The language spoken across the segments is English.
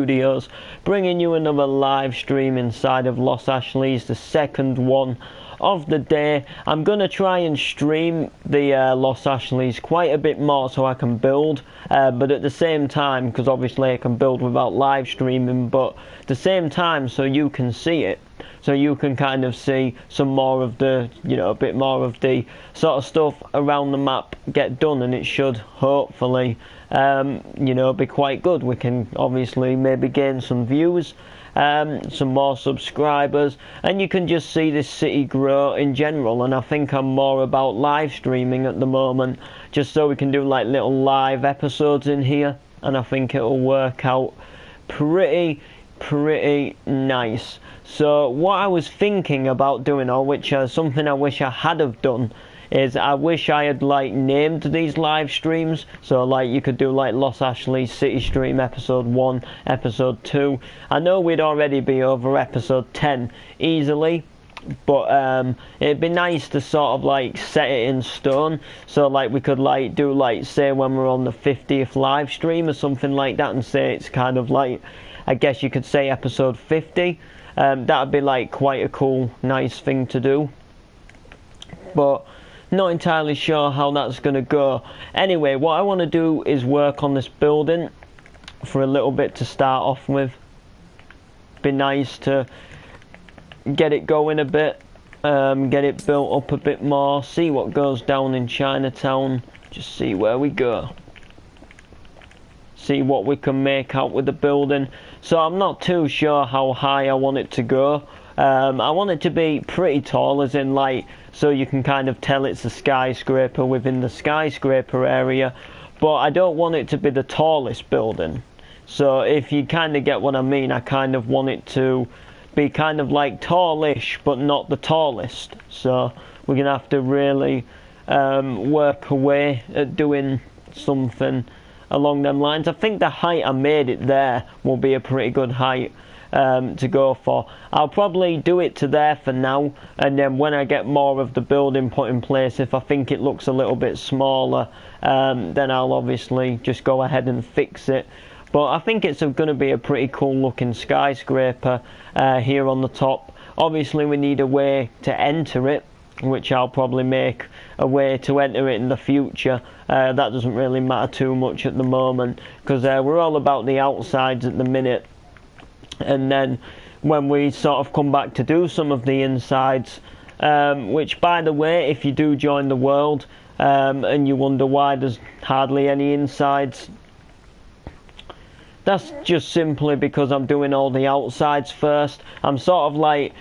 Studios, bringing you another live stream inside of Los Ashlees, the second one of the day. I'm going to try and stream the Los Ashlees quite a bit more so I can build, but at the same time, because obviously I can build without live streaming, but at the same time so you can see it, so you can kind of see some more of the, a bit more of the sort of stuff around the map get done, and it should hopefully be quite good. We can obviously maybe gain some views, some more subscribers, and you can just see this city grow in general. And I think I'm more about live streaming at the moment, just so we can do like little live episodes in here, and I think it'll work out pretty nice. So what I was thinking about doing, or which something I wish I had have done, is I wish I had like named these live streams. So like you could do like Los Ashlees City Stream episode 1, episode 2. I know we'd already be over episode 10 easily, but it'd be nice to sort of like set it in stone. So like we could like do like, say when we're on the 50th live stream or something like that, and say it's kind of like, I guess you could say episode 50. That would be like quite a cool, nice thing to do. But not entirely sure how that's going to go. Anyway, what I want to do is work on this building for a little bit to start off with. Be nice to get it going a bit, get it built up a bit more, see what goes down in Chinatown, just see where we go. See what we can make out with the building. So I'm not too sure how high I want it to go. I want it to be pretty tall, as in like, so you can kind of tell it's a skyscraper within the skyscraper area, but I don't want it to be the tallest building. So if you kind of get what I mean, I kind of want it to be kind of like tallish, but not the tallest. So we're going to have to really work away at doing something along them lines. I think the height I made it there will be a pretty good height to go for. I'll probably do it to there for now, and then when I get more of the building put in place, if I think it looks a little bit smaller, then I'll obviously just go ahead and fix it. But I think it's going to be a pretty cool looking skyscraper here on the top. Obviously we need a way to enter it, which I'll probably make a way to enter it in the future. That doesn't really matter too much at the moment, because we're all about the outsides at the minute. And then when we sort of come back to do some of the insides, which by the way, if you do join the world and you wonder why there's hardly any insides, that's just simply because I'm doing all the outsides first. I'm sort of like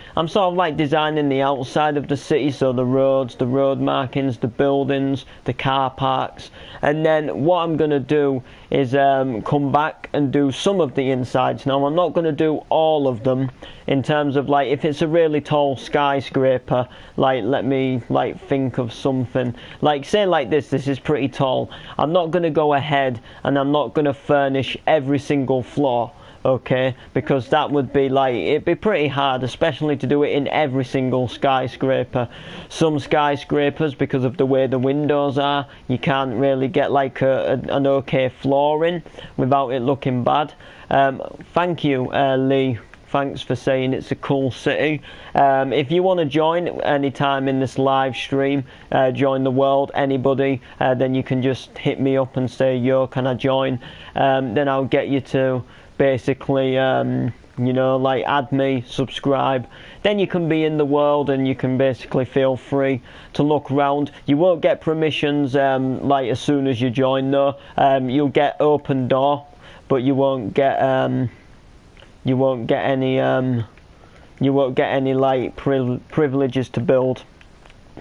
designing the outside of the city, so the roads, the road markings, the buildings, the car parks, and then what I'm going to do is come back and do some of the insides. Now I'm not going to do all of them, in terms of like, if it's a really tall skyscraper, like let me like think of something, like say like this is pretty tall. I'm not going to go ahead and I'm not going to furnish every single floor, okay, because that would be like, it'd be pretty hard, especially to do it in every single skyscraper. Some skyscrapers, because of the way the windows are, you can't really get like an okay floor in without it looking bad. Thank you, Lee. Thanks for saying it's a cool city. If you want to join anytime in this live stream, join the world, anybody, then you can just hit me up and say, yo, can I join? Then I'll get you to basically, like add me, subscribe. Then you can be in the world and you can basically feel free to look around. You won't get permissions like as soon as you join though. You'll get open door, but you won't get any like privileges to build.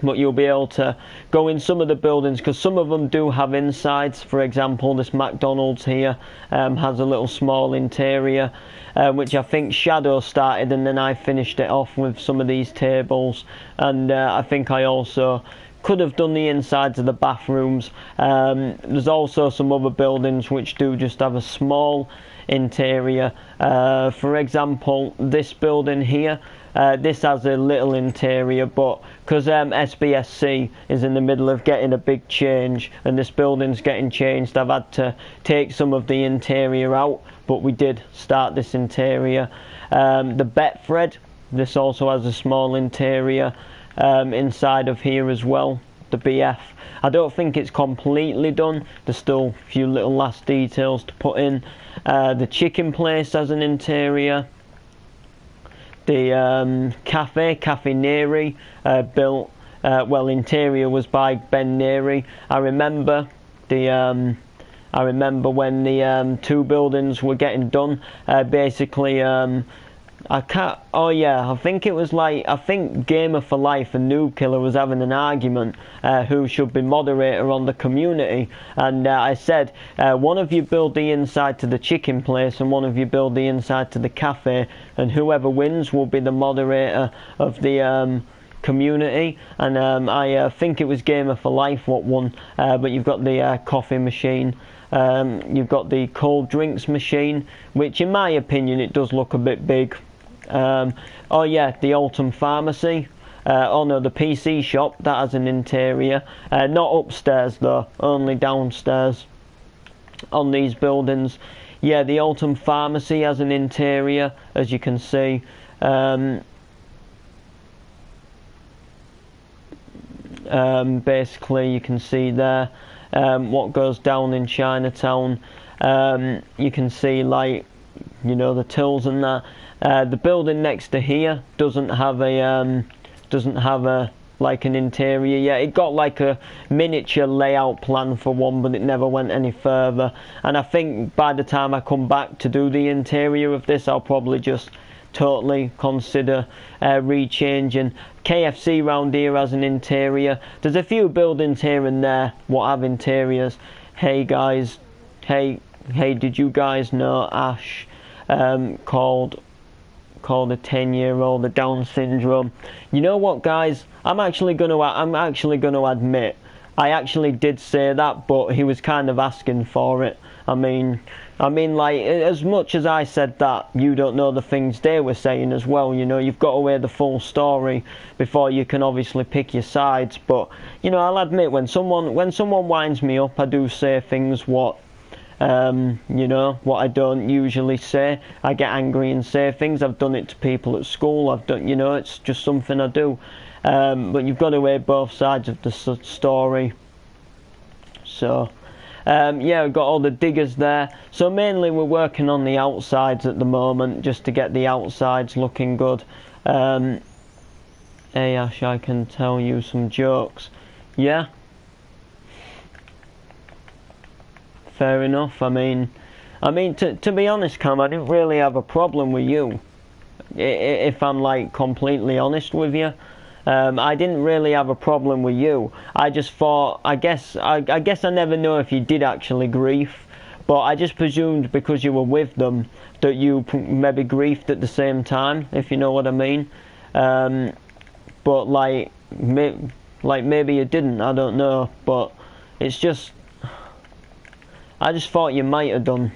But you'll be able to go in some of the buildings, because some of them do have insides. For example, this McDonald's here has a little small interior, which I think Shadow started, and then I finished it off with some of these tables. And I think I also could have done the insides of the bathrooms. There's also some other buildings which do just have a small interior. For example, this building here, this has a little interior, but because SBSC is in the middle of getting a big change and this building's getting changed, I've had to take some of the interior out, but we did start this interior. The Betfred, this also has a small interior inside of here as well. The BF, I don't think it's completely done, there's still a few little last details to put in. The chicken place has an interior. The Cafe Neri, built, well, interior was by Ben Neri. I remember when the two buildings were getting done, basically, I think it was like, I think Gamer for Life and Noob Killer was having an argument who should be moderator on the community, and I said, one of you build the inside to the chicken place and one of you build the inside to the cafe, and whoever wins will be the moderator of the community. And I think it was Gamer for Life what won, but you've got the coffee machine. You've got the cold drinks machine, which in my opinion it does look a bit big. Oh yeah, the Alton Pharmacy. Oh no, the PC shop, that has an interior. Not upstairs though, only downstairs on these buildings. Yeah, the Alton Pharmacy has an interior, as you can see. Basically you can see there what goes down in Chinatown. You can see, like, you know, the tills and that. The building next to here doesn't have a like an interior yet. It got like a miniature layout plan for one, but it never went any further. And I think by the time I come back to do the interior of this, I'll probably just totally consider rechanging. KFC round here has an interior. There's a few buildings here and there what have interiors. Hey guys, hey, did you guys know Ash called a 10-year-old a Down syndrome? You know what, guys? I'm actually going to admit I actually did say that, but he was kind of asking for it. I mean, like, as much as I said that, you don't know the things they were saying as well. You know, you've got to hear the full story before you can obviously pick your sides. But you know, I'll admit, when someone winds me up, I do say things what you know, what I don't usually say. I get angry and say things. I've done it to people at school. I've done, you know, it's just something I do. But you've got to hear both sides of the story. So. Yeah, we've got all the diggers there. So mainly we're working on the outsides at the moment, just to get the outsides looking good. Hey Ash, I can tell you some jokes. Yeah? Fair enough. I mean, to be honest, Cam, I didn't really have a problem with you. If I'm, like, completely honest with you. I didn't really have a problem with you. I just thought, I guess I never know if you did actually grief, but I just presumed because you were with them that you maybe griefed at the same time, if you know what I mean. But like maybe you didn't. I don't know, but it's just, I just thought you might have done.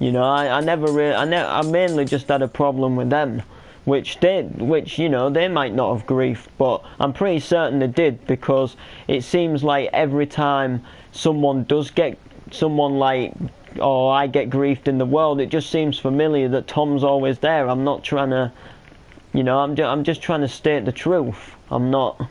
You know, I mainly just had a problem with them. Which you know, they might not have griefed, but I'm pretty certain they did, because it seems like every time someone does get like, or I get griefed in the world, it just seems familiar that Tom's always there. I'm not trying to, you know, I'm just trying to state the truth. I'm not,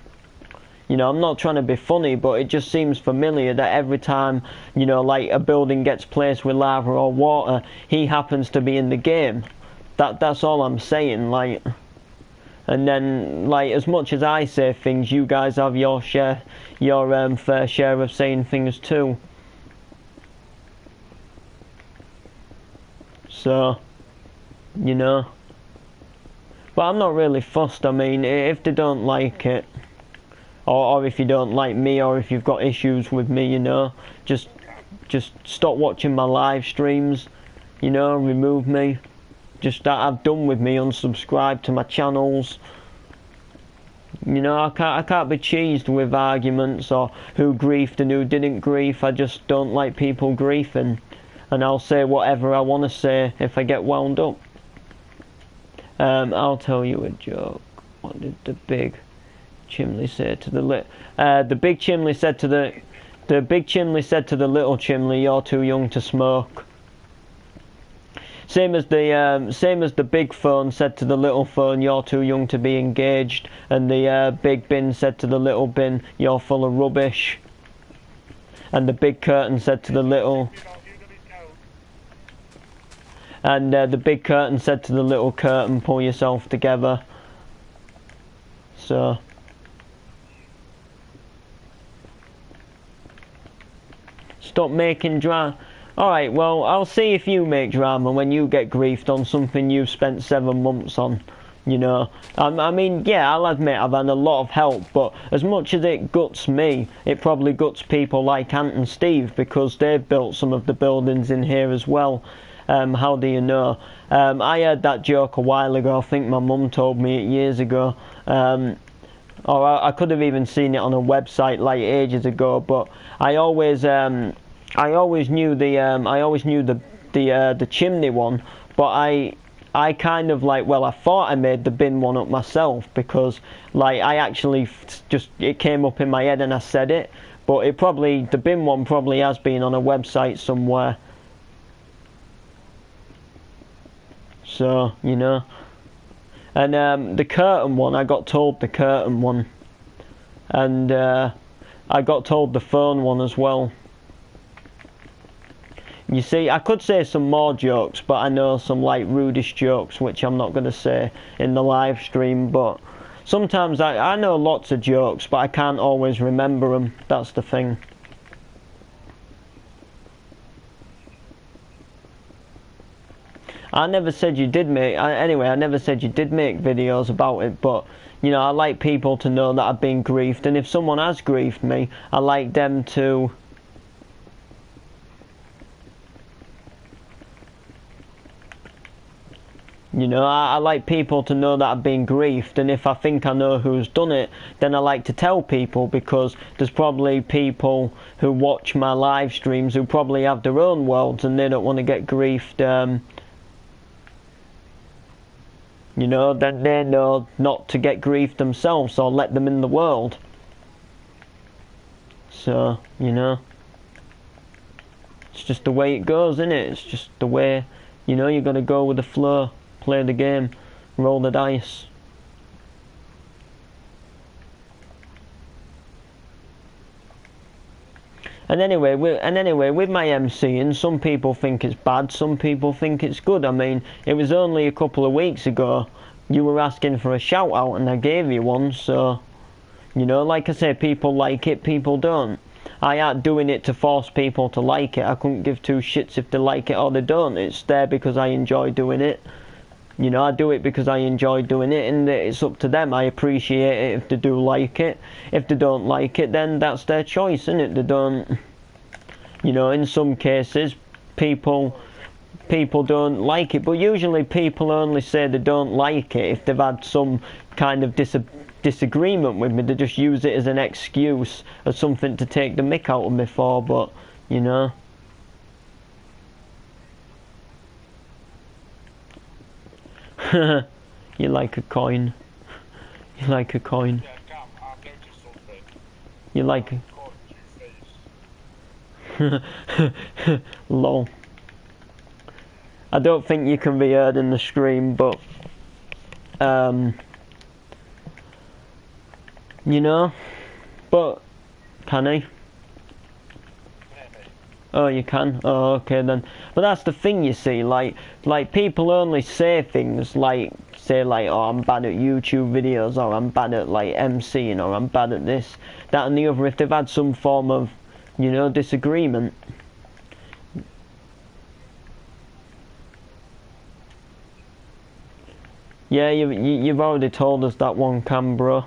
you know, I'm not trying to be funny, but it just seems familiar that every time, you know, like a building gets placed with lava or water, he happens to be in the game. That's all I'm saying, like. And then, like, as much as I say things, you guys have your fair share of saying things too. So, you know. But I'm not really fussed. I mean, if they don't like it, or if you don't like me, or if you've got issues with me, you know, just stop watching my live streams, you know, remove me. Just that I've done with me, unsubscribe to my channels. You know, I can't be cheesed with arguments or who griefed and who didn't grief. I just don't like people griefing. and I'll say whatever I want to say if I get wound up. I'll tell you a joke. What did the big chimney say to the the big chimney said to the big chimney said to the little chimney, "You're too young to smoke." Same as the big phone said to the little phone, "You're too young to be engaged." And the big bin said to the little bin, "You're full of rubbish." And the big curtain said to the little. And the big curtain said to the little curtain, "Pull yourself together." So. Stop making drama. Alright, well, I'll see if you make drama when you get griefed on something you've spent 7 months on. You know, I mean, yeah, I'll admit I've had a lot of help, but as much as it guts me, it probably guts people like Ant and Steve, because they've built some of the buildings in here as well. How do you know? I heard that joke a while ago. I think my mum told me it years ago. Or I could have even seen it on a website like ages ago. But I always knew the chimney one. But I kind of like, well, I thought I made the bin one up myself, because like I actually it came up in my head and I said it. But the bin one probably has been on a website somewhere. So, you know. And the curtain one, I got told the curtain one. And I got told the phone one as well. You see, I could say some more jokes, but I know some like rudish jokes which I'm not going to say in the live stream. But sometimes I know lots of jokes, but I can't always remember them. That's the thing. I never said you did make. Anyway, I never said you did make videos about it, but you know, I like people to know that I've been griefed, and if someone has griefed me, I like them to. You know, I like people to know that I've been griefed, and if I think I know who's done it, then I like to tell people, because there's probably people who watch my live streams who probably have their own worlds and they don't want to get griefed. You know, then they know not to get griefed themselves, or let them in the world. So, you know, it's just the way it goes, isn't it? It's just the way, you know, you got to go with the flow, play the game, roll the dice. And anyway, with my MCing, some people think it's bad, some people think it's good. I mean, it was only a couple of weeks ago you were asking for a shout out and I gave you one, so, you know, like I say, people like it, people don't. I ain't doing it to force people to like it. I couldn't give two shits if they like it or they don't. It's there because I enjoy doing it. You know, I do it because I enjoy doing it, and it's up to them. I appreciate it if they do like it. If they don't like it, then that's their choice, isn't it? They don't, you know, in some cases, people don't like it, but usually people only say they don't like it if they've had some kind of disagreement with me. They just use it as an excuse, as something to take the mick out of me for, but, you know. You like a coin. You like a coin. You like a... Lol. I don't think you can be heard in the stream, but... you know? But... Can he? Oh, you can? Oh, okay then. But that's the thing, you see, like people only say things like, oh, I'm bad at YouTube videos, or I'm bad at, like, MCing, or I'm bad at this, that and the other, if they've had some form of, you know, disagreement. Yeah, you've already told us that one, Cam, bro.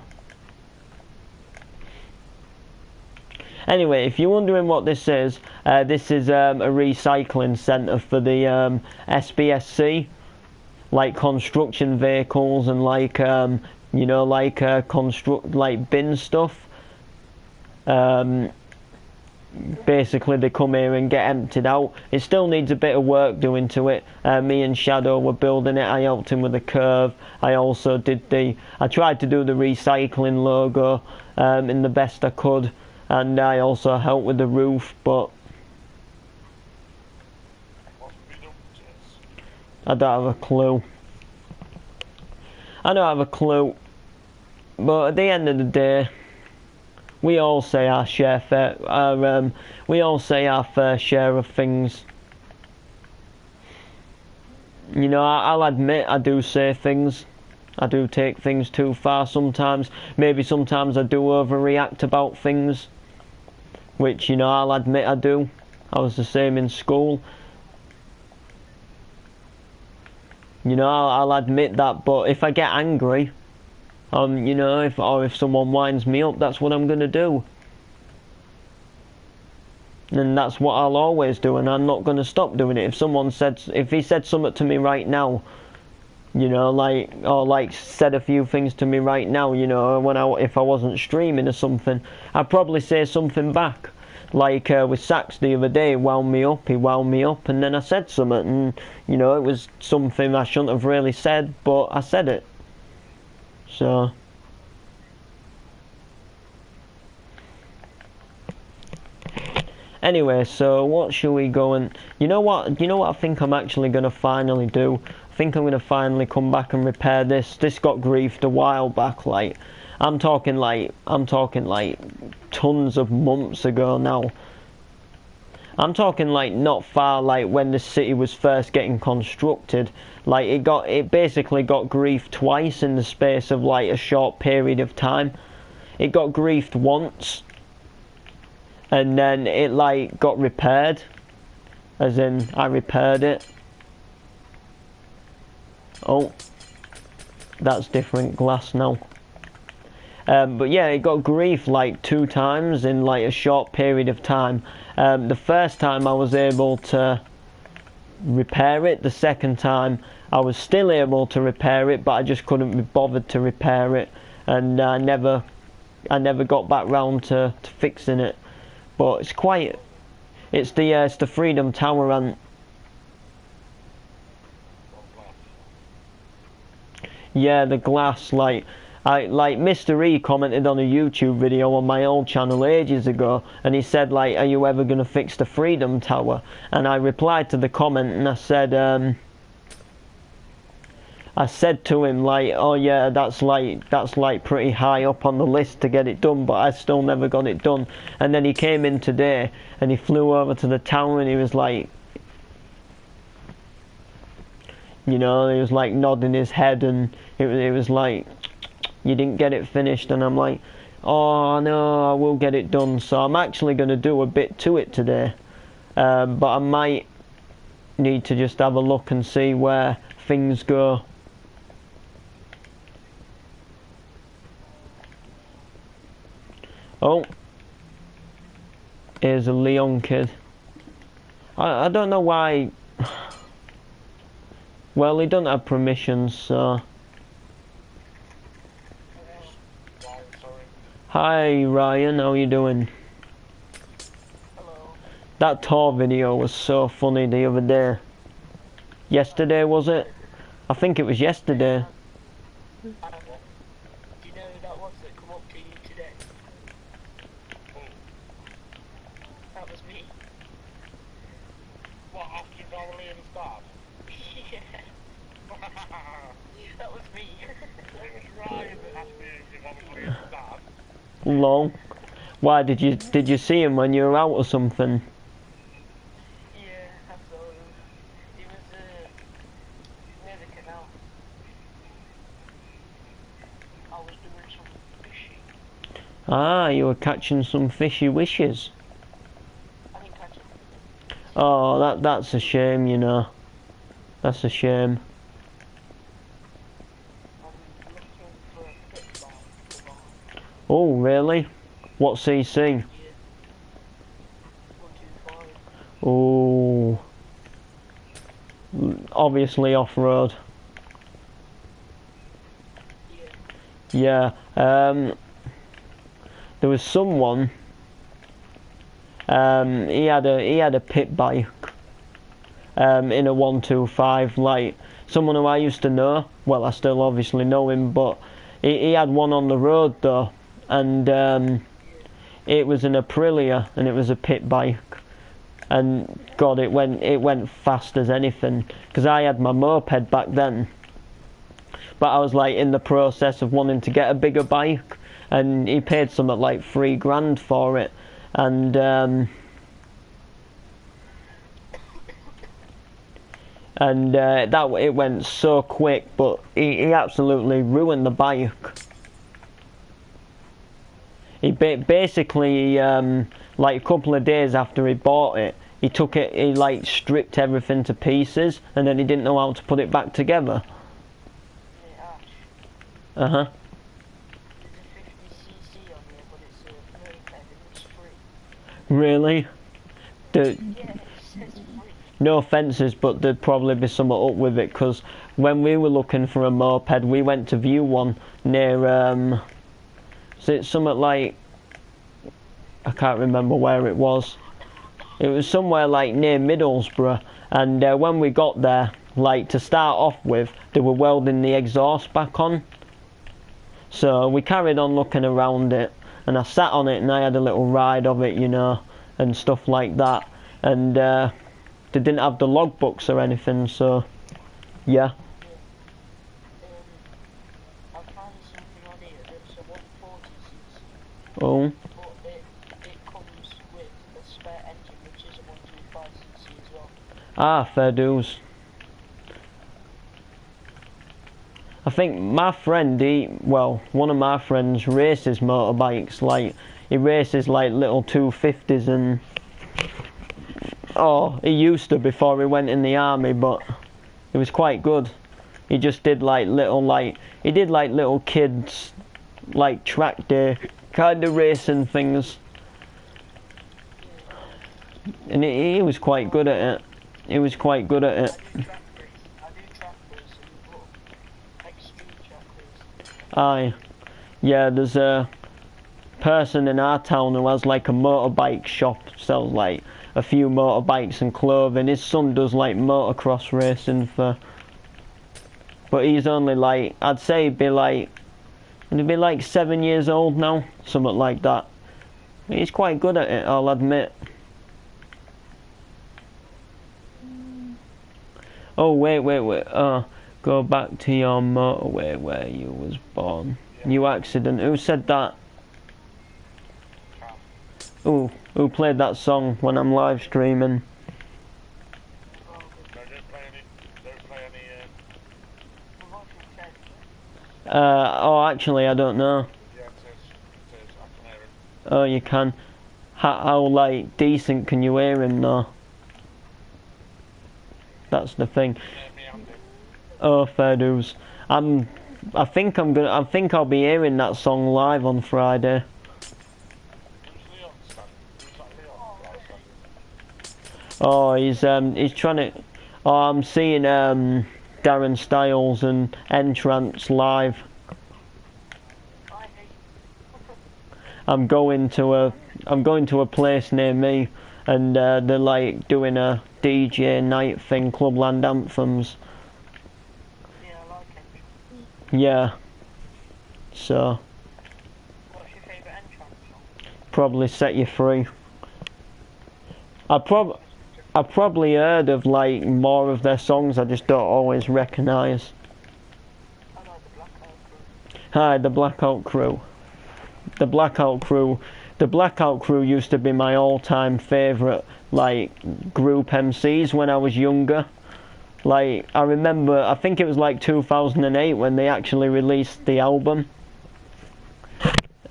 Anyway, if you're wondering what this is a recycling centre for the SBSC, like construction vehicles and like you know, like bin stuff. basically they come here and get emptied out. It still needs a bit of work doing to it. Me and Shadow were building it. I helped him with the curve. I also I tried to do the recycling logo in the best I could, and I also helped with the roof, but I don't have a clue. I don't have a clue. But at the end of the day, we all say our we all say our fair share of things. You know, I'll admit I do say things. I do take things too far sometimes. Maybe sometimes I do overreact about things, which, you know, I'll admit I do. I was the same in school. You know, I'll admit that, but if I get angry, you know, if someone winds me up, that's what I'm gonna do. And that's what I'll always do, and I'm not gonna stop doing it. If he said something to me right now, you know, like said a few things to me right now, you know, if I wasn't streaming or something, I'd probably say something back. Like with Sax the other day, he wound me up, and then I said something, and, you know, it was something I shouldn't have really said, but I said it. So, anyway, so what should we go and... You know what I think I'm actually going to finally do? I think I'm going to finally come back and repair this. This got griefed a while back, like... I'm talking like tons of months ago now. I'm talking like not far, like when the city was first getting constructed. Like it basically got griefed twice in the space of like a short period of time. It got griefed once, and then it like got repaired, as in I repaired it. Oh, that's different glass now. But yeah, it got grief like 2 times in like a short period of time. The first time I was able to repair it. The second time I was still able to repair it, but I just couldn't be bothered to repair it, and I never got back round to fixing it. But it's the Freedom Tower, and yeah, the glass, like Mr. E commented on a YouTube video on my old channel ages ago, and he said, like, are you ever going to fix the Freedom Tower? And I replied to the comment, and I said to him, like, oh yeah, that's like pretty high up on the list to get it done, but I still never got it done. And then he came in today, and he flew over to the tower, and he was like, you know, he was like nodding his head, and it was like, you didn't get it finished. And I'm like, oh no, I will get it done. So I'm actually going to do a bit to it today, but I might need to just have a look and see where things go. Oh, here's a Leon kid. I don't know why. Well, he doesn't have permissions, so... Hi Ryan, how you doing? Hello. That tour video was so funny the other day. Yesterday, was it? I think it was yesterday. Do you know who that was that come up to you today? That was me. What, after Valerie and Stab? Yeah. That was me. It was Ryan that asked me if Valerie and Stab. Lol. Why, did you see him when you were out or something? Yeah, I saw him. He was near the canal. I was doing some fishing. Ah, you were catching some fishy wishes. I didn't catch him. Oh, that's a shame, you know. That's a shame. I'm looking for a pit bar. Oh, really? What CC? Yeah. 125. Oh, obviously off-road. Yeah. Yeah. There was someone. He had a pit bike. In a 125, like someone who I used to know. Well, I still obviously know him, but he had one on the road though, and it was an Aprilia, and it was a pit bike. And God, it went fast as anything. Because I had my moped back then, but I was like in the process of wanting to get a bigger bike, and he paid something like $3,000 for it, and that it went so quick, but he absolutely ruined the bike. He basically, like a couple of days after he bought it, he like stripped everything to pieces, and then he didn't know how to put it back together. Yeah, Uh huh. there's a 50cc on here, but it's a moped and it's free. Really? Yeah, it says free. No offences, but there'd probably be something up with it, because when we were looking for a moped, we went to view one near, so it's something like, I can't remember where it was. It was somewhere like near Middlesbrough, and when we got there, like to start off with, they were welding the exhaust back on. So we carried on looking around it, and I sat on it and I had a little ride of it, you know, and stuff like that, and they didn't have the logbooks or anything, so yeah. I found something on here that's a 140cc, Oh, but it comes with a spare engine which is a 125cc as well. ah, fair dues. I think my friend, one of my friends races motorbikes, like, he races like little 250s, and oh, he used to before he went in the army, but it was quite good. He just did like little kids, like track day kind of racing things, and he was quite good at it. He was quite good at it. I do track racing, but extreme track racing. Aye, yeah. There's a person in our town who has like a motorbike shop, sells like a few motorbikes and clothing. His son does like motocross racing but he's only like, I'd say he'd be like 7 years old now, something like that. He's quite good at it, I'll admit. Oh wait, go back to your motorway where you was born. New accident. Who said that? Who played that song when I'm live streaming? Don't play any, Oh, actually, I don't know. yeah, it says, I can hear it. Oh, you can. How like decent can you hear him though? That's the thing. Hear me, Andy. Oh, fair dues. I think I'll be hearing that song live on Friday. Who's Leon standing? Who's that Leon? Oh, he's trying to. Oh, I'm seeing Darren Styles and Entrance live. I'm going to a place near me, and they're like doing a DJ night thing, Clubland Anthems. Yeah, I like it. Yeah. So What's your favourite entrance song? probably Set You Free. I probably heard of like more of their songs. I just don't always recognise. I like the Blackout Crew. Hi, the Blackout Crew. The Blackout Crew used to be my all-time favourite, like, group MCs when I was younger. Like, I remember, I think it was like 2008 when they actually released the album.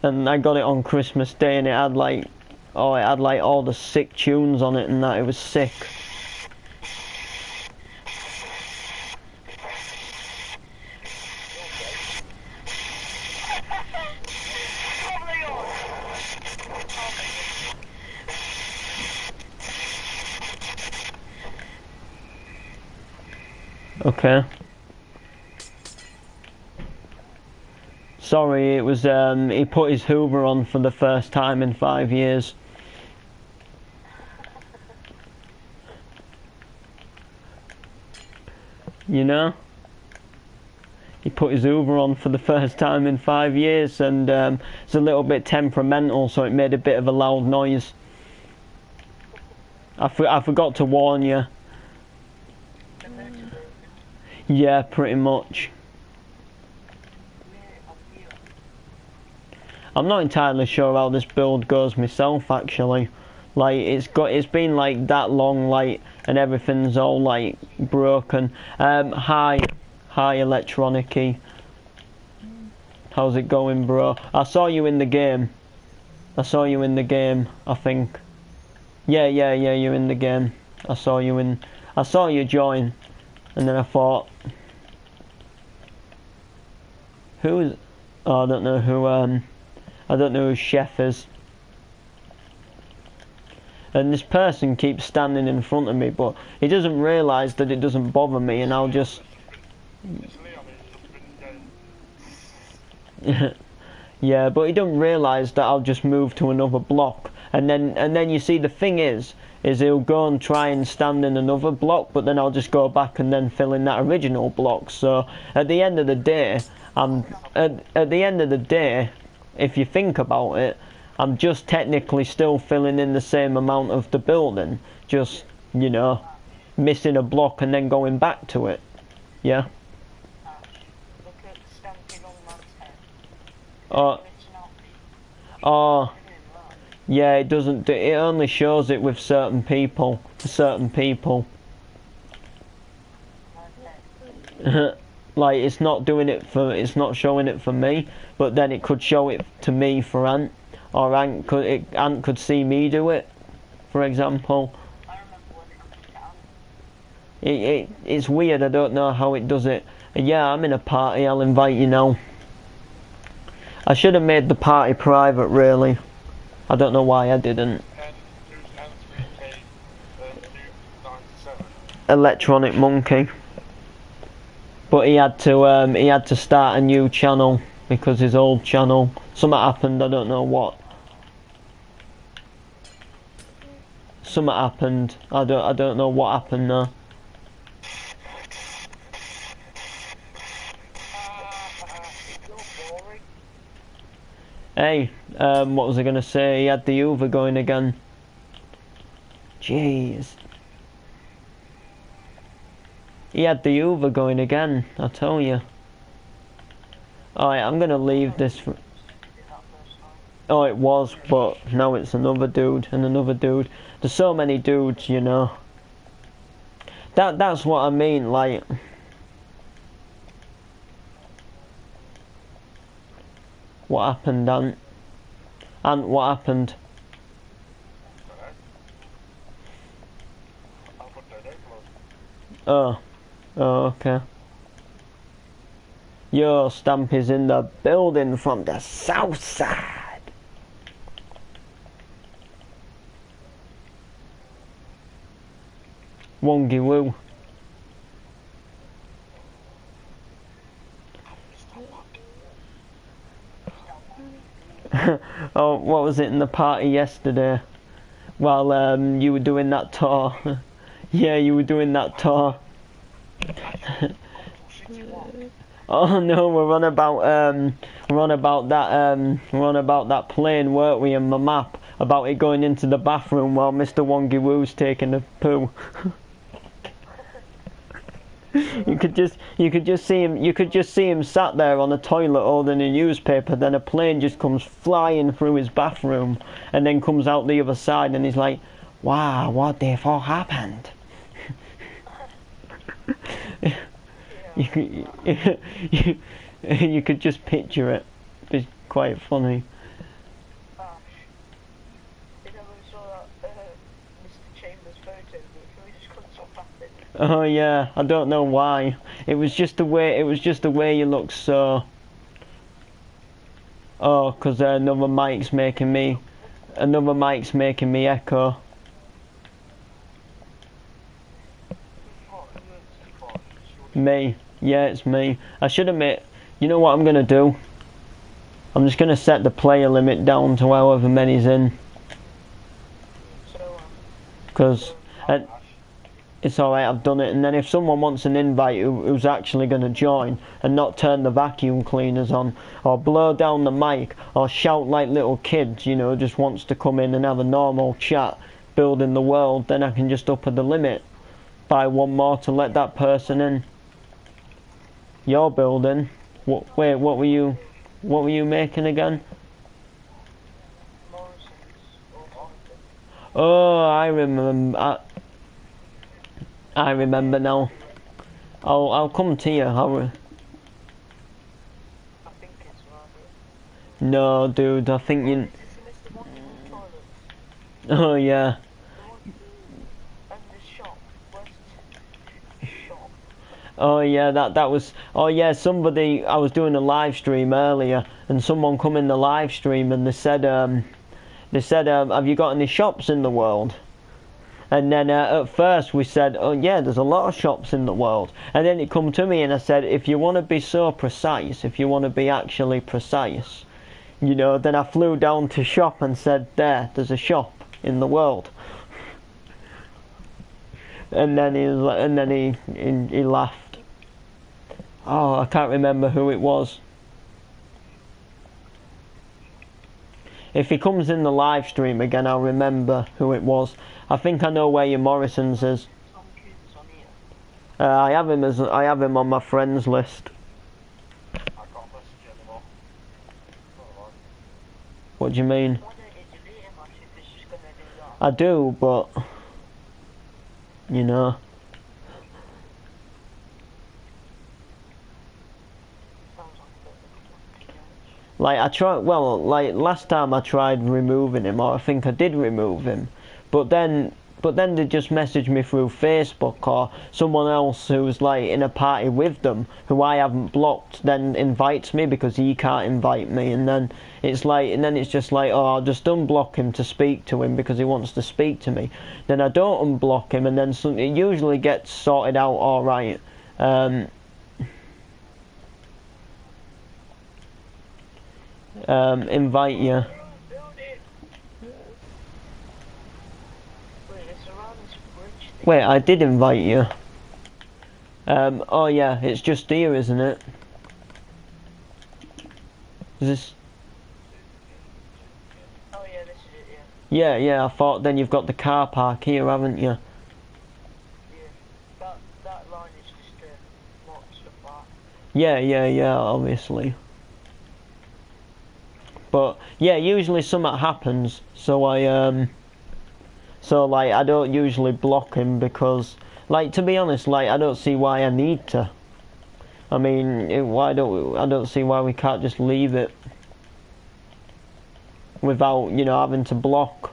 And I got it on Christmas Day, and it had like all the sick tunes on it and that. It was sick. Okay. Sorry, it was he put his Hoover on for the first time in 5 years. you know. He put his Hoover on for the first time in 5 years, and it's a little bit temperamental, so it made a bit of a loud noise. I forgot to warn you. The motor broken. Yeah, pretty much. Yeah, I'll feel it. I'm not entirely sure how this build goes myself, actually. Like, it's been like that long, like, and everything's all like broken. Hi Electronicy. How's it going, bro? I saw you in the game. I think. Yeah, you're in the game. I saw you join, and then I thought, who's? Oh, I don't know who Chef is. And this person keeps standing in front of me, but he doesn't realise that it doesn't bother me, and I'll just. It's Leon, he's just been Yeah, but he don't realise that I'll just move to another block, and then you see the thing is he'll go and try and stand in another block, but then I'll just go back and then fill in that original block. So at the end of the day, at the end of the day, if you think about it, I'm just technically still filling in the same amount of the building, just, you know, missing a block and then going back to it. Yeah. Look at the stamping on man's head. Oh, It's not oh. doing that. Yeah, it doesn't. It only shows it with certain people. Like, it's not doing it for. It's not showing it for me. But then it could show it to me for Ant, or Ant could see me do it, for example. I remember when it happened to Anne. It's weird. I don't know how it does it. Yeah, I'm in a party. I'll invite you now. I should have made the party private, really. I don't know why I didn't. N3K 297. Electronic Monkey. But he had to start a new channel because his old channel, something happened, I don't know what. Something happened. I don't know what happened now. You're boring. Hey, what was I gonna say? He had the Hoover going again. Jeez. He had the Hoover going again, I tell you. Alright, I'm gonna leave this for... Oh, it was, but now it's another dude and another dude. There's so many dudes, you know. That's what I mean, like... What happened, Ant? Ant, what happened? I'll put that in. Oh. Oh, okay. Yo, Stampy's in the building from the south side. Wongy woo. Oh, what was it in the party yesterday? While you were doing that tour. Yeah, you were doing that tour. Oh no, we're on about that plane, weren't we, in my map about it going into the bathroom while Mr. Wongy Woo's taking a poo. You could just see him sat there on a toilet holding a newspaper, then a plane just comes flying through his bathroom and then comes out the other side and he's like, wow, what the fuck happened? You could just picture it. It's quite funny. Ash. You know when we saw that Mr. Chambers photo, but we just couldn't stop laughing. Oh yeah, I don't know why. It was just the way you look so. Oh, 'cause another mic's making me echo. Me. Yeah, it's me. I should admit, you know what I'm gonna do? I'm just gonna set the player limit down to however many's in. So, Because, it's alright, I've done it. And then if someone wants an invite who's actually going to join and not turn the vacuum cleaners on, or blow down the mic, or shout like little kids, you know, just wants to come in and have a normal chat, building the world, then I can just up the limit by one more to let that person in. Your building. Wait, what were you making again? Oh, I remember. I remember now. I'll come to you. I think it's rather. No, dude. I think you. Is this the one in the toilet? Oh yeah. And the shop. Where's the shop? Oh yeah. That was. Oh yeah. Somebody. I was doing a live stream earlier, and someone come in the live stream, and they said, have you got any shops in the world? And then at first we said, oh yeah, there's a lot of shops in the world. And then it come to me and I said, if you want to be so precise, if you want to be actually precise, you know, then I flew down to shop and said, there's a shop in the world. And then he laughed. Oh, I can't remember who it was. If he comes in the live stream again, I'll remember who it was. I think I know where your Morrison's is. Some kids on here. I have him on my friends list. I can't message you anymore. Alright. What do you mean? Why don't you delete him actually if it's just gonna do that? I do, but you know. Sounds like a bit of a plan, to be honest. Like I tried, well, like last time I tried removing him, or I think I did remove him, but then they just messaged me through Facebook, or someone else who's like in a party with them who I haven't blocked then invites me because he can't invite me, and then it's just like, oh, I'll just unblock him to speak to him because he wants to speak to me. Then I don't unblock him, and then it usually gets sorted out all right. Invite you. Wait, it's around this bridge thing. Wait, I did invite you. Oh yeah, it's just here, isn't it? Is this? Oh yeah, this is it, yeah. Yeah, I thought then you've got the car park here, haven't you? Yeah. That line is just lots of that. Yeah, obviously. But yeah, usually something happens, so I don't usually block him because, like, to be honest, like, I don't see why I need to. I mean, I don't see why we can't just leave it without, you know, having to block.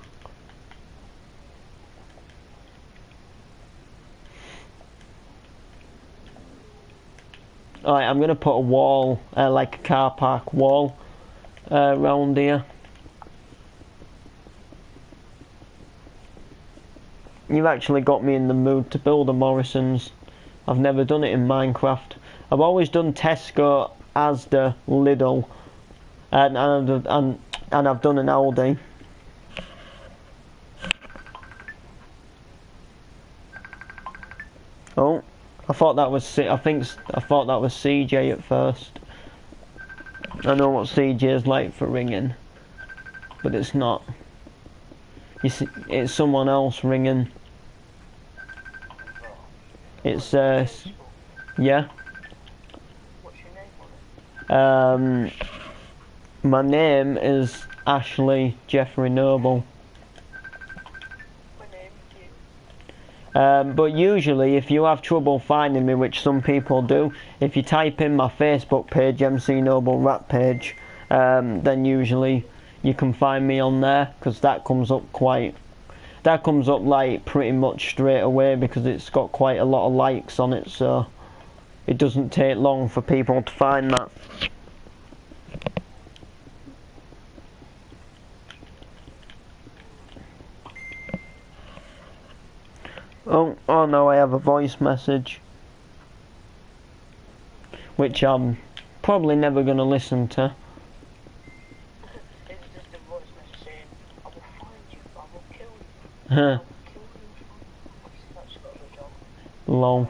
Alright, I'm gonna put a wall, like a car park wall, round here. You've actually got me in the mood to build a Morrison's. I've never done it in Minecraft. I've always done Tesco, Asda, Lidl, and I've done an Aldi. Oh, I thought that was CJ at first. I know what CJ is like for ringing, but it's not. You see, it's someone else ringing. It's yeah. What's your name on it? My name is Ashley Jeffrey Noble. My name is But usually, if you have trouble finding me, which some people do, if you type in my Facebook page, MC Noble Rap page, then usually you can find me on there, because that comes up like pretty much straight away because it's got quite a lot of likes on it, so it doesn't take long for people to find that. Oh no, I have a voice message which I'm probably never going to listen to. It's just a voice message saying, I will find you, I will kill you. Huh. Kill you. That's got the job. Hello.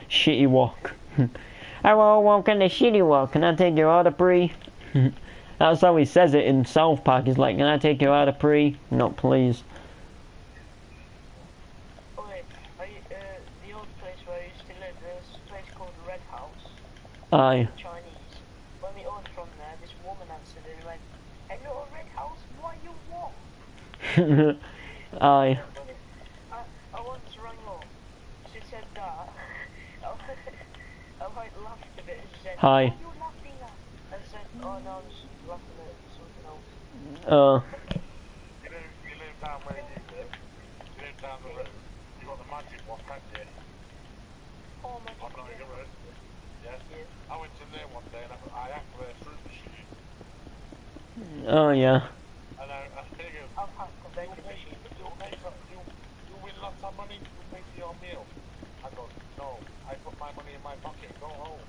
Shitty walk. I will walk on the shitty walk. Can I take your order, please? That's how he says it in South Park. He's like, can I take your order, please? Not please. Oh wait, the old place where I used to live, there's a place called Red House. Aye. Chinese. When we ordered from there, this woman answered and went, "Hello, Red House, what you want?" Aye. I once rang up. She said that. I like laughed a bit and she said, Hi. "What are you laughing at?" I said, "Oh no, I'm just laughing at something else." You live down where you live. You live down the road. You got the magic one, haven't you? Oh my I'm not god. ignorant. Yeah. I went in there one day and I hacked their fruit machine. Oh yeah. And I figured, I've hacked the vending machine. you win lots of money, you pay for your meal. I go, no, I put my money in my pocket, go home.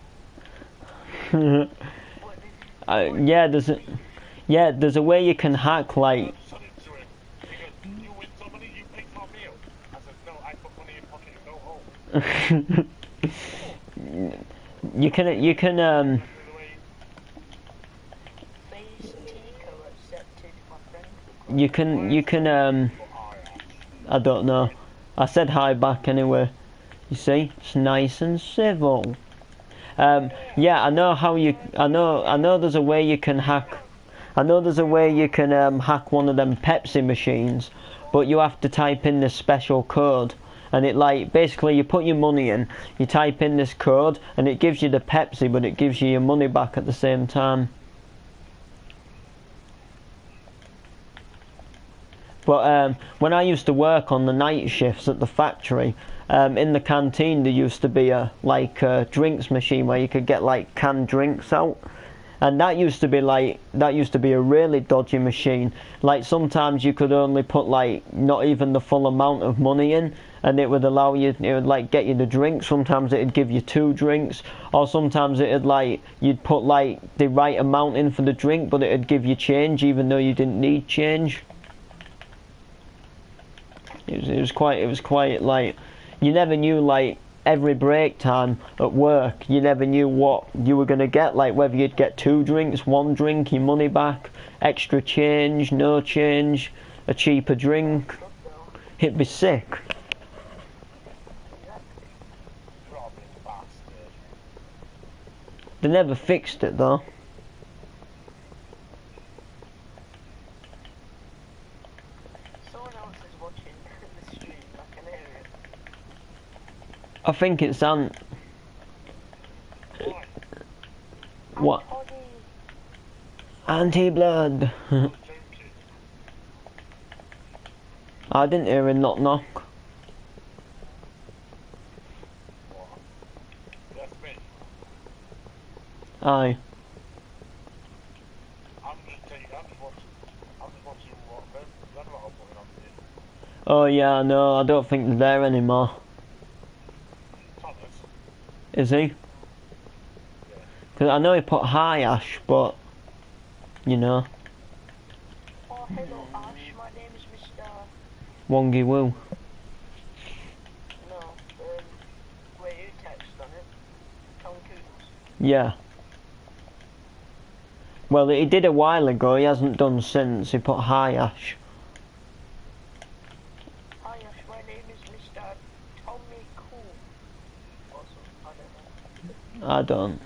There's a way you can hack like. Son into him. He goes, you win some money, you pay for a meal. I said, no, I put money in pocket and go home. you can Face Tico accepted my friend. you can I don't know. I said hi back anyway. You see, it's nice and civil. Yeah, I know how you. I know. There's a way you can hack. I know there's a way you can hack one of them Pepsi machines, but you have to type in this special code, and it like basically you put your money in, you type in this code, and it gives you the Pepsi, but it gives you your money back at the same time. But when I used to work on the night shifts at the factory, in the canteen there used to be a drinks machine where you could get like canned drinks out, and that used to be a really dodgy machine. Like sometimes you could only put like not even the full amount of money in, and it would allow you, it would like get you the drink. Sometimes it'd give you 2 drinks, or sometimes it'd like you'd put like the right amount in for the drink, but it'd give you change even though you didn't need change. It was quite like, you never knew like every break time at work, you never knew what you were gonna get, like whether you'd get 2 drinks, 1 drink, your money back, extra change, no change, a cheaper drink. It'd be sick. Robbing bastard. They never fixed it though. Someone else is watching the stream, I can hear it. I think it's Ant. What? Anti-blood. I didn't hear a knock knock. That's me. Aye. I'm just watching what them lot are putting on here. Oh yeah, no, I don't think they're there anymore. Thomas. Is he? Yeah. Because I know he put hi Ash, but you know, Oh, hello Ash, my name is Mr. Wongy Woo. No, where you text on it? Tom Coombs. Yeah. Well, he did a while ago. He hasn't done since. He put hi Ash. Hi Ash, my name is Mr. Tommy Cool. Or something, I don't know. I don't.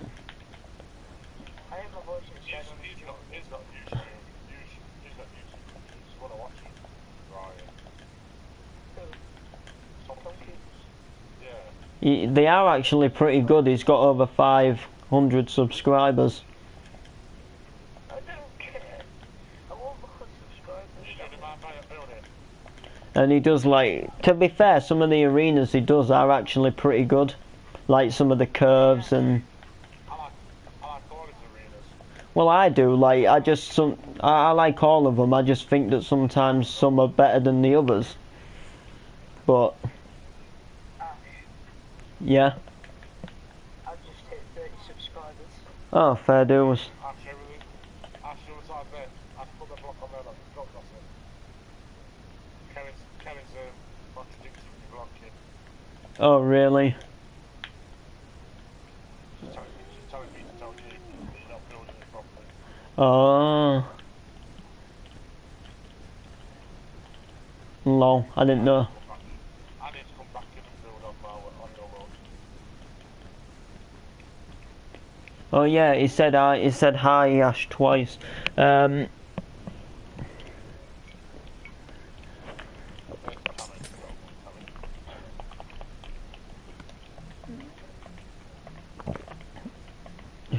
I have my voice inside on He's got YouTube. He's got YouTube. You just want to watch him. Right. Tom Coombs. Yeah. They are actually pretty good. He's got over 500 subscribers. I don't care. I want more subscribers. You don't mind buying a building. And he does like, to be fair, some of the arenas he does are actually pretty good. Like some of the curves and. I like all his arenas. Well, I do. Like, I like all of them. I just think that sometimes some are better than the others. But Ash, yeah. I've just hit 30 subscribers. Oh, fair dues. Actually, was like there. I put the block on there like it's got nothing. Kelly's contradicting me blocking. Oh, really? She's telling me to tell you that you're not building it properly. Oh. Lol, I didn't know. I need to come back in and build on your road. Oh yeah, he said hi, Ash, twice.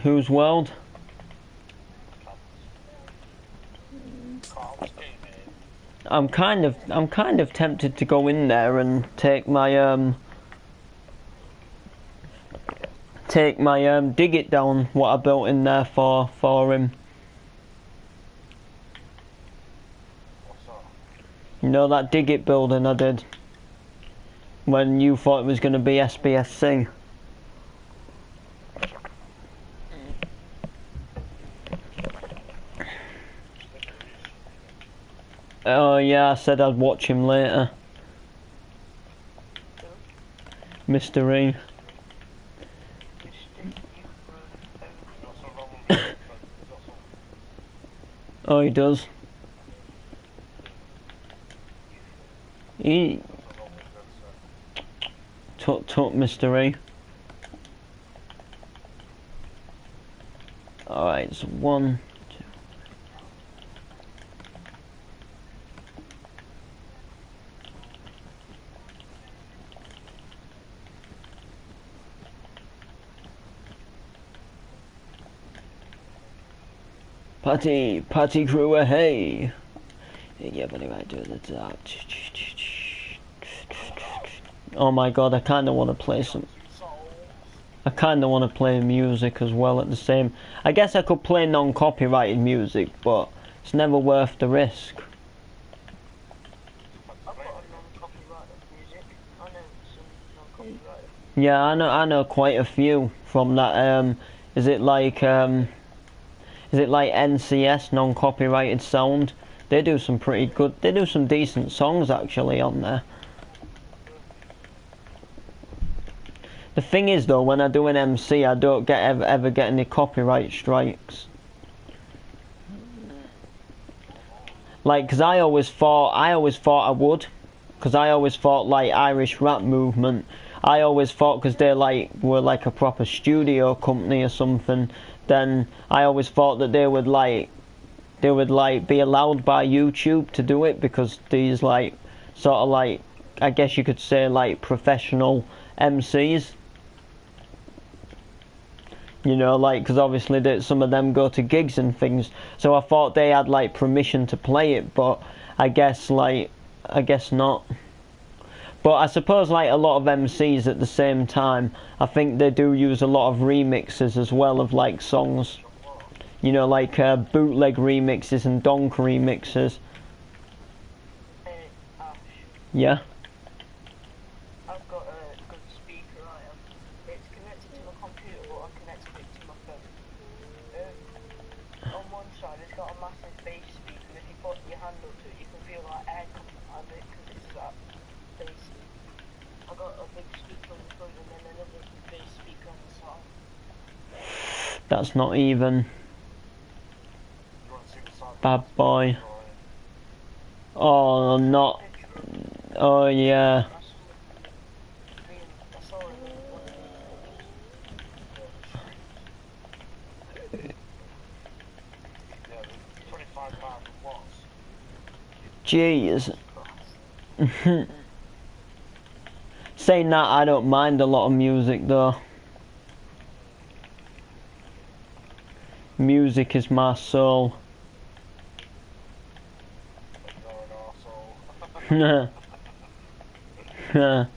Whose world? Carl's gaming. I'm kind of tempted to go in there and take my dig it down what I built in there for him. What's that? You know that dig it building I did when you thought it was going to be SBSC. Oh yeah, I said I'd watch him later. Mr. E. Oh, he does. He tut Mr. E. Alright, so 1, 2. Party crew, hey! Yeah, but anyway, do the Oh my god, I kinda wanna play some. I kinda wanna play music as well at the same. I guess I could play non-copyrighted music, but it's never worth the risk. I've got a non-copyrighted music. I know some non-copyrighted. Yeah, I know quite a few from that. Is it like NCS, non-copyrighted sound? They do some pretty good. They do some decent songs actually on there. The thing is though, when I do an MC, I don't ever get any copyright strikes. Like, cause I always thought I would, cause I always thought like Irish rap movement. I always thought because they were like a proper studio company or something. Then I always thought that they would be allowed by YouTube to do it because these I guess you could say like professional MCs. You know, like, because obviously some of them go to gigs and things, so I thought they had like permission to play it, but I guess not. But I suppose like a lot of MCs at the same time, I think they do use a lot of remixes as well of like songs. You know, like bootleg remixes and donk remixes. Hey, Ash, Yeah. I've got a good speaker. It's connected to my computer, but I connected it to my phone. On one side, it's got a massive bass speaker. If you put your hand up to it, you can feel like air coming out of it because it's that bassy. I got a big speaker on the front and then another bass speaker on the side. That's not even. You want to see the side? Bad boy. Oh, not. Oh yeah. I saw it in one of these. Yeah, the 25,000 watts. Jeez. Saying that, I don't mind a lot of music though. Music is my soul. You're an arsehole.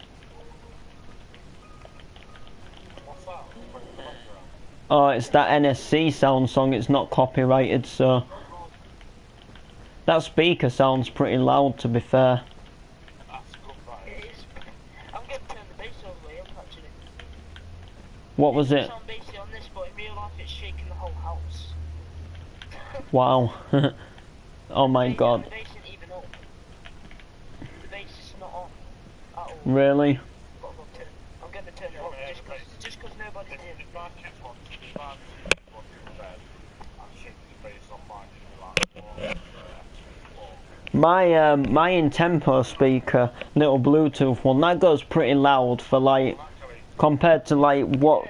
What's that? Playing in the background? Oh, it's that NSC sound song. It's not copyrighted, so that speaker sounds pretty loud. To be fair. That's good, that It is. is. I'm going to turn the bass all the way up actually. What was It it? sound bassy on this, but in real life it's shaking the whole house. Wow. Oh my god. The bass isn't even up. The bass is not on at all. Really? Got to go turn if my kids want to, if my two kids want to go to bed, and shift the bass on mine, you'd be like, what? My in-tempo speaker, little Bluetooth one, that goes pretty loud for like, compared to like what,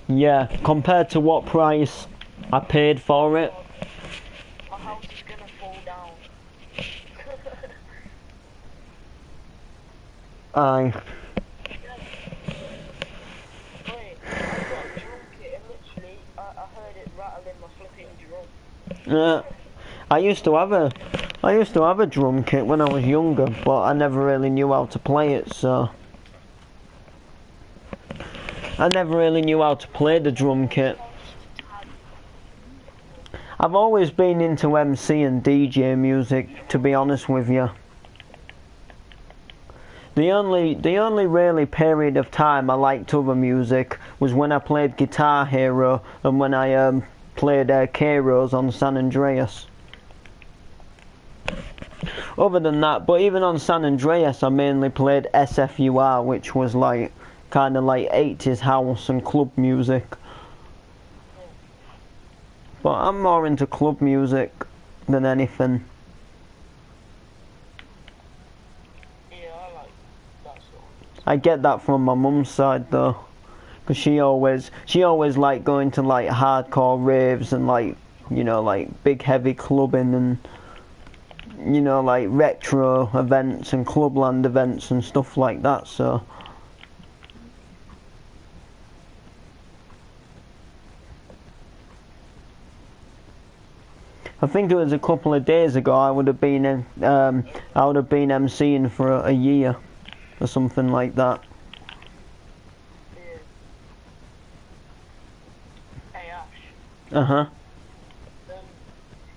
yeah, compared to what price I paid for it. My house is gonna fall down. Aye. Wait, I got a drum kit and literally I heard it rattling my flipping drum. I used to have a drum kit when I was younger, but I never really knew how to play it, so I never really knew how to play the drum kit. I've always been into MC and DJ music, to be honest with you. The only really period of time I liked other music was when I played Guitar Hero and when I played Kairos on San Andreas. Other than that, but even on San Andreas I mainly played SFUR, which was like kind of like 80s house and club music. But I'm more into club music than anything. Yeah, I like that sort. I get that from my mum's side though, because she always liked going to like hardcore raves and like, you know, like big heavy clubbing and, you know, like retro events and clubland events and stuff like that, so I think it was a couple of days ago I would have been MCing for a year or something like that. Yeah. Hey Ash. Uh-huh.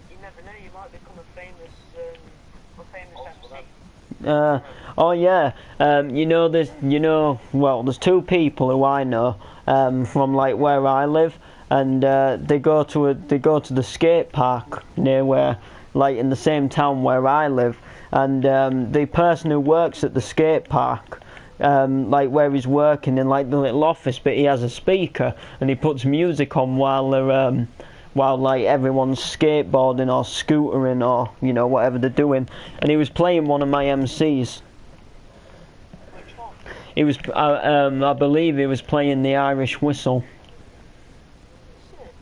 You never know, you might become a famous MC. Oh yeah, there's two people who I know from like where I live, and they go to the skate park near where, like in the same town where I live, and the person who works at the skate park, like where he's working in like the little office, but he has a speaker and he puts music on while they're while like everyone's skateboarding or scootering or, you know, whatever they're doing, and he was playing one of my MCs. Which one? He was, I believe he was playing the Irish Whistle. Sick.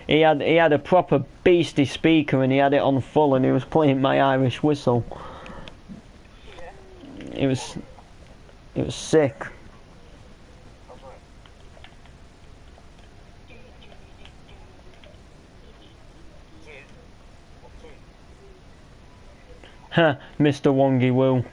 He had a proper beastie speaker and he had it on full and he was playing my Irish Whistle. Yeah. It was sick. Huh, Mr. Wongy Woo.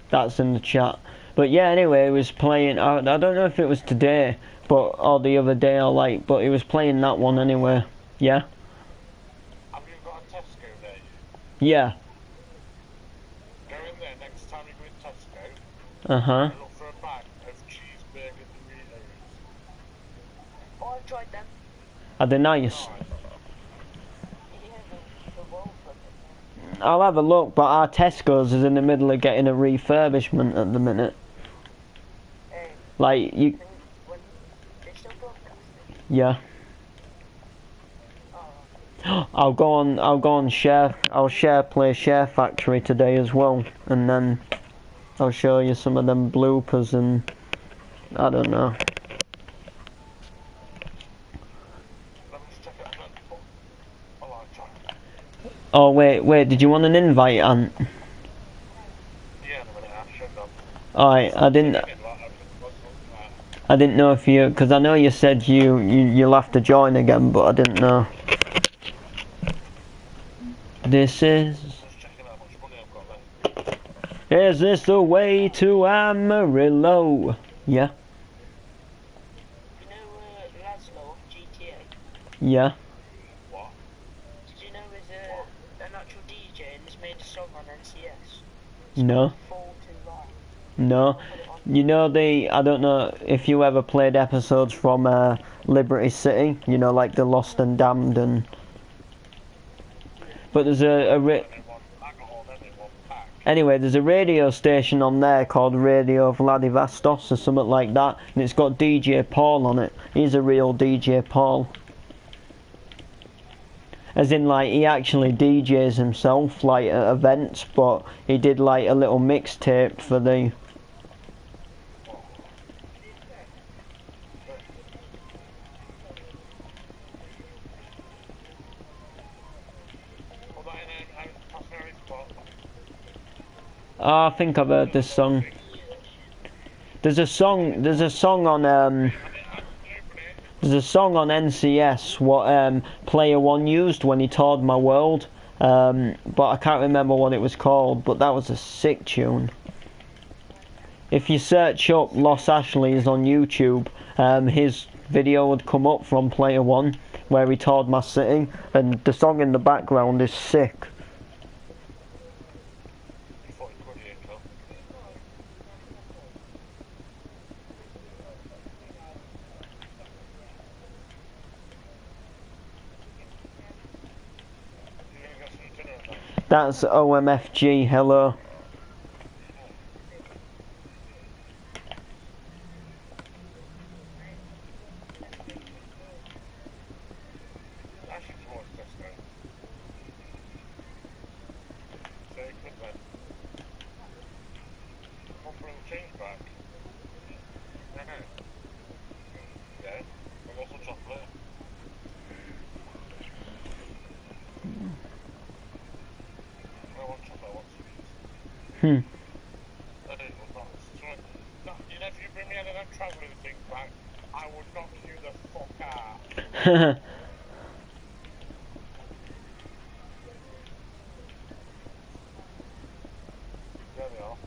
That's in the chat. But yeah, anyway, he was playing, I don't know if it was today, or the other day, or like, but he was playing that one anyway. Yeah? Have you got a Tesco there? Yeah. Go in there next time you go in Tesco. Uh-huh. And look for a bag of cheeseburger Doritos. Oh, I've tried them. Are they nice? Yeah, the well from it. I'll have a look, but our Tesco's is in the middle of getting a refurbishment at the minute. Hey, Like, you... when they still broadcasting? Yeah. Oh. I'll play Share Factory today as well, and then I'll show you some of them bloopers and I don't know. Let me just check it again. Oh, I'll try. Oh wait, did you want an invite, Ant? Yeah, in a minute, I should have. Alright, I didn't know if you, because I know you said you'll have to join again, but I didn't know. This is... Just checking how much money I've got left. Is this the way to Amarillo? Yeah? You know Laszlo, GTA? Yeah? What? Did you know he's an actual DJ and he's made a song on NCS? No? Fall Too Long. No? You know I don't know if you ever played episodes from Liberty City, you know, like the Lost and Damned and... But there's I got all them in one pack. Anyway, there's a radio station on there called Radio Vladivostok or something like that, and it's got DJ Paul on it. He's a real DJ Paul. As in, like, he actually DJs himself, like, at events, but he did, like, a little mixtape for the... Oh, I think I've heard this song. There's a song on NCS what Player One used when he toured my world, but I can't remember what it was called. But that was a sick tune. If you search up Los Ashlees on YouTube, his video would come up from Player One where he toured my city, and the song in the background is sick. That's OMFG, hello. If you bring me any of them travelling things back, I will knock you the fuck out. There we are.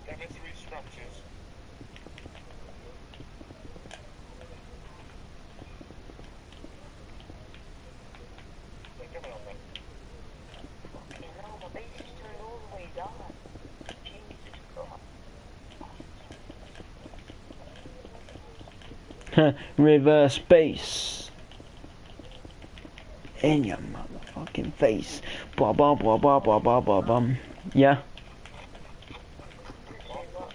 Get me 3 scratches. Reverse bass in your motherfucking face. Blah blah blah blah blah blah blah blah. Yeah.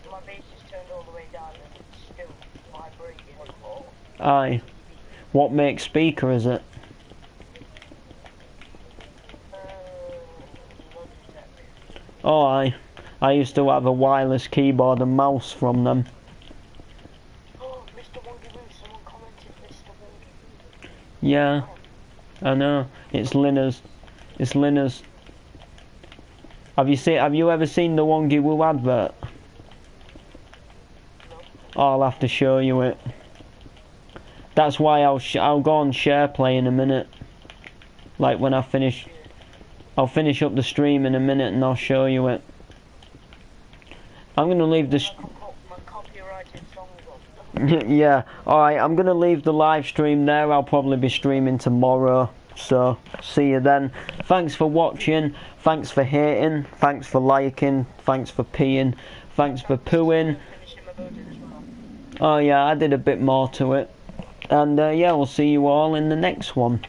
My bass is turned all the way down and it's still vibrating. Aye. What makes speaker is it? Oh aye. I used to have a wireless keyboard and mouse from them. Yeah, I know. It's Linna's. It's Linna's. Have you ever seen the Wongy Woo advert? Oh, I'll have to show you it. That's why I'll go on share play in a minute. Like when I finish, I'll finish up the stream in a minute and I'll show you it. I'm gonna leave this. Yeah, alright, I'm going to leave the live stream there. I'll probably be streaming tomorrow, so see you then. Thanks for watching, thanks for hating, thanks for liking, thanks for peeing, thanks for pooing. Oh yeah, I did a bit more to it. And yeah, we'll see you all in the next one.